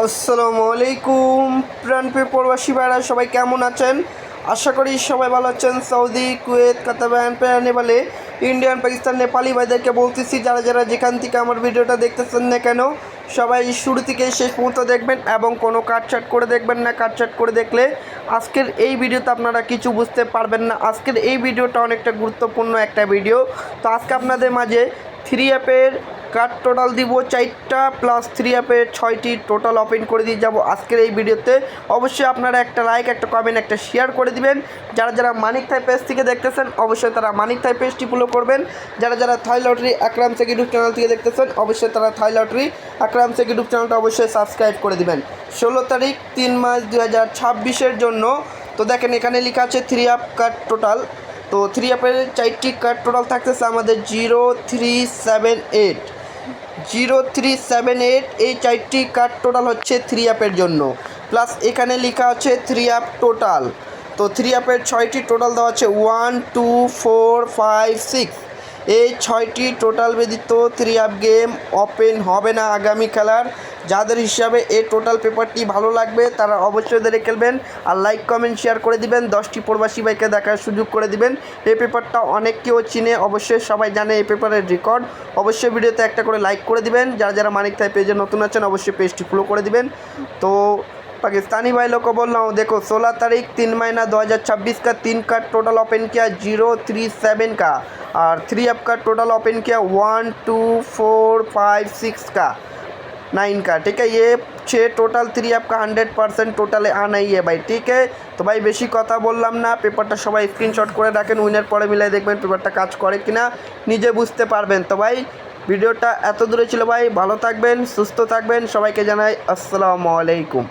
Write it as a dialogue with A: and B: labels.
A: আসসালামু আলাইকুম প্রাণপ্রিয় প্রবাসী ভাইরা সবাই কেমন আছেন? আশা করি সবাই ভালো আছেন। সৌদি, কুয়েত, কাতার, নেপালে ইন্ডিয়ান, পাকিস্তান, নেপালি ভাইদেরকে বলতেছি, যারা যারা যেখান থেকে আমার ভিডিওটা দেখতেছেন না কেন, সবাই শুরু থেকে শেষ পর্যন্ত দেখবেন এবং কোনো কাটছাট করে দেখবেন না। কাটছাট করে দেখলে আজকের এই ভিডিওতে আপনারা কিছু বুঝতে পারবেন না। আজকের এই ভিডিওটা অনেকটা গুরুত্বপূর্ণ একটা ভিডিও। তো আজকে আপনাদের মাঝে থ্রি অ্যাপের কার্ড টোটাল দিব 4টা প্লাস থ্রি অ্যাপের 6টি টোটাল ওপেন করে দিয়ে যাব আজকের এই ভিডিওতে। অবশ্যই আপনারা একটা লাইক, একটা কমেন্ট, একটা শেয়ার করে দিবেন। যারা যারা মানিক থাই পেজ থেকে দেখতেছেন অবশ্যই তারা মানিক থাই পেজটি ফলো করবেন। যারা যারা থাই লটারি আকরাম শেখ ইউটিউব চ্যানেল থেকে দেখতেছেন অবশ্যই তারা থাই লটারি আকরাম শেখ ইউটিউব চ্যানেলটা অবশ্যই সাবস্ক্রাইব করে দিবেন। 16 তারিখ 3 মার্চ 2026-এর জন্য। তো দেখেন এখানে লেখা আছে থ্রি অ্যাপ কার্ড টোটাল। তো থ্রি অ্যাপের 4টি কার্ড টোটাল থাকতেছে আমাদের 0378 0378। এই 4টি কার্ড টোটাল হচ্ছে থ্রি অ্যাপের জন্য। প্লাস এখানে লেখা আছে থ্রি অ্যাপ টোটাল। তো থ্রি অ্যাপের 6টি টোটাল দেওয়া আছে 1 2 4 5 6। এই 6টি টোটাল ব্যতীত থ্রি অ্যাপ গেম ওপেন হবে না আগামী খেলার। যাদের হিসাবে এই টোটাল পেপারটি ভালো লাগবে তারা অবশ্যই ধরে খেলবেন। আর লাইক, কমেন্ট, শেয়ার করে দিবেন। 10টি প্রবাসী ভাইকে দেখার সুযোগ করে দিবেন। এই পেপারটা অনেক কেউ চিনে, অবশ্যই সবাই জানে এই পেপারের রেকর্ড। অবশ্যই ভিডিওতে একটা করে লাইক করে দিবেন। যারা যারা মানিক থাই পেজে নতুন আছেন অবশ্যই পেজটি ফলো করে দিবেন। তো पाकिस्तानी भाई लोग को बोल रहा हूँ, देखो 16 तारीख 3 महीना 2026 का 3 का टोटल ओपन किया 037 का, और थ्री अप का टोटल ओपन किया 1 2 4 5 6 का 9 का। ठीक है, ये 6 टोटल थ्री अप का 100% टोटल आना ही है भाई। ठीक है, तो भाई বেশি কথা বললাম না, পেপারটা সবাই স্ক্রিনশট করে রাখেন। উইনার পরে মিলাই দেখবেন পেপারটা কাজ করে কিনা, নিজে বুঝতে পারবেন। তো ভাই ভিডিওটা এত দূরে ছিল ভাই, ভালো থাকবেন, সুস্থ থাকবেন, সবাইকে জানাই আসসালামু আলাইকুম।